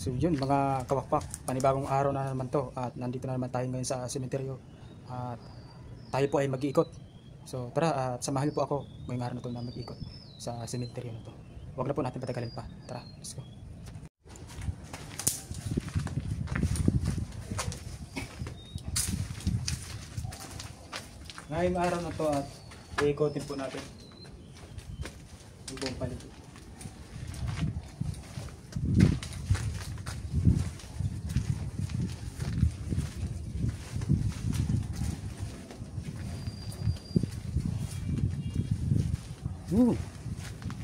So yun mga kawakpak, panibagong araw na naman to at nandito na naman tayo ngayon sa sementeryo at tayo po ay mag-iikot. So tara at samahan po ako ngayong araw na to na mag-iikot sa sementeryo na to. Huwag na po natin patagalin pa. Tara, let's go. Ngayong araw na to at iikotin po natin yung buong paligid.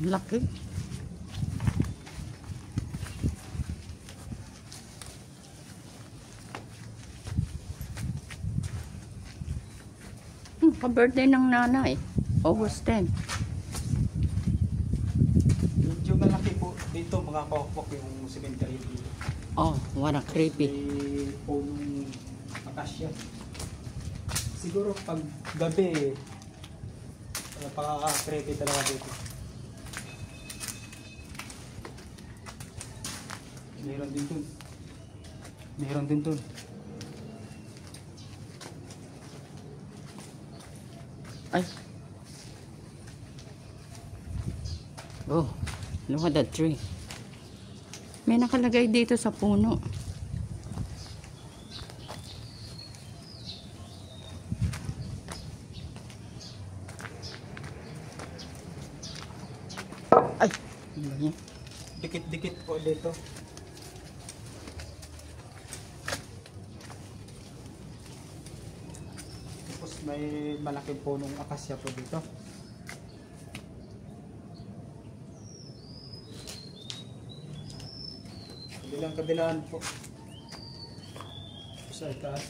Laki. Pa-birthday ng nanay. August 10. Medyo malaki po dito mga kawakpak yung cemetery dito. Oh, what a creepy. May punong akasya. Siguro pag gabi pakaka-creepy talaga dito. Meron din dun. Meron din dun. Ay. Oh, look at that tree. May nakalagay dito sa puno. Ay, Dikit-dikit po dito. Tapos may malaking punong akasya po dito. Kabilaan po. Sa itaas.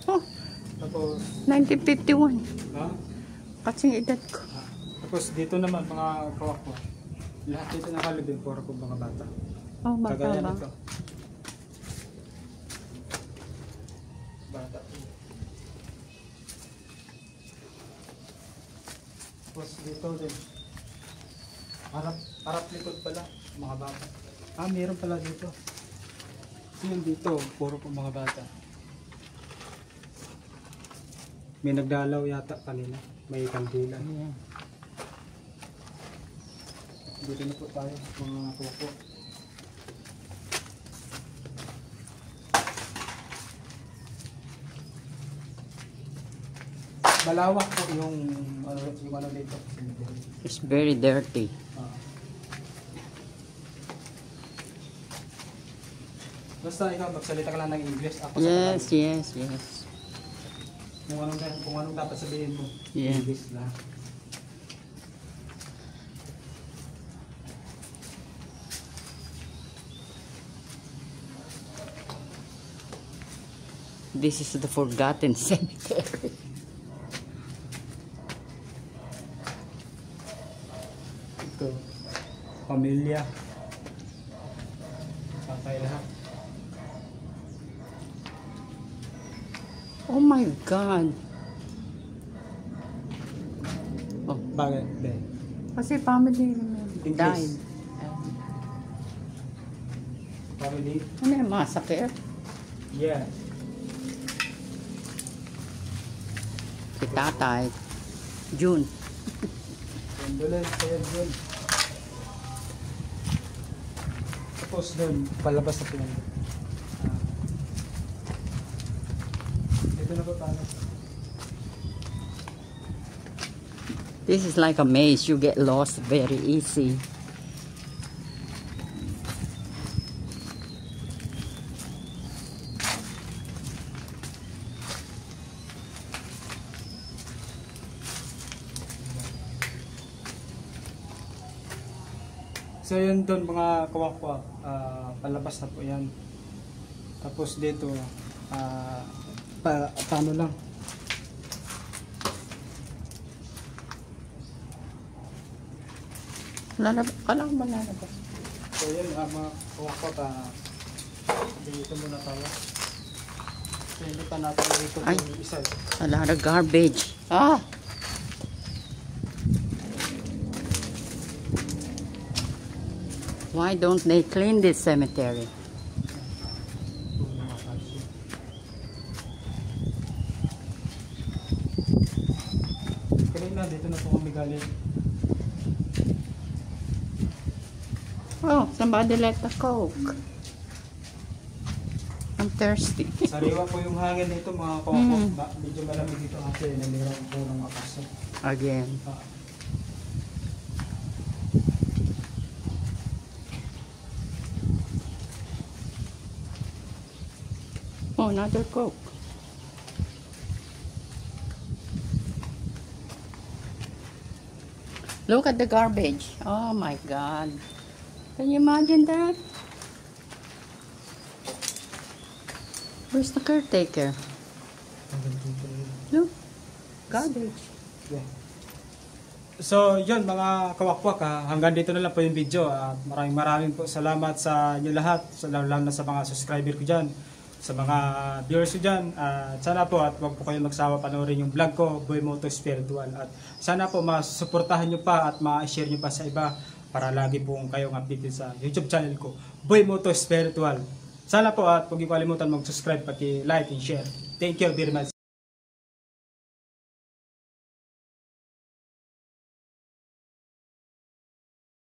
oh, Tapos 1951. ha? Kasing edad ko. Tapos dito naman mga kawak ko. Lahat dito nakalibing puro po mga bata. Oh, bata Kagaya ba? nito. Bata. Tapos dito din. Harap likod pala mga bata. Meron pala dito. Yung dito puro po mga bata. May nagdalaw yata kanina. May kandila. Yeah. Dito na po tayo mga koko. Malawak po yung ano dito. It's very dirty. Basta ikaw magsalita ka lang ng English. Ako Yes, sa yes, yes. kung anong dapat sabihin mo. Yeah. English lang. This is the forgotten cemetery. Ito. Pamilya. Patay lahat. Oh my God. Oh, Bakit? Hindi. kasi family English. died. Family? Ano yung massacre? Yeah. Si tatay. June. Condolence kaya dun. Tapos dun, palabas na pinag. Dito na ba paano? This is like a maze. You get lost very easy. So yun doon mga kawakwa, palabas na po yan. Tapos dito, paano lang. Kala ko malalabas. So yun, mga kawakot, dito muna tayo. So hindi pa natin ikot Ay. yung isa. A lot of garbage. Ah! Why don't they clean this cemetery? Kanina, dito na po kami galing. Oh, somebody let the coke. I'm thirsty. Sariwa po yung hangin dito mga kawakot. Medyo malamig dito kasi nalirang po ng akas. Again. Oh, another coke. Look at the garbage. Oh my God. Can you imagine that? Where's the caretaker? Look. Garbage. Yeah. So, yun mga kawakwak, hanggang dito na lang po yung video. Maraming po salamat sa inyo lahat, lalo na sa mga subscriber ko dyan, sa mga viewers ko dyan. Sana po at huwag po kayong magsawa panoorin yung vlog ko, Boy Moto Spiritual. At sana po masuportahan nyo pa at ma-share nyo pa sa iba para lagi po kayong updated sa YouTube channel ko, Boy Moto Spiritual. Sana po at huwag niyo kalimutan mag-subscribe, pati like and share. Thank you very much.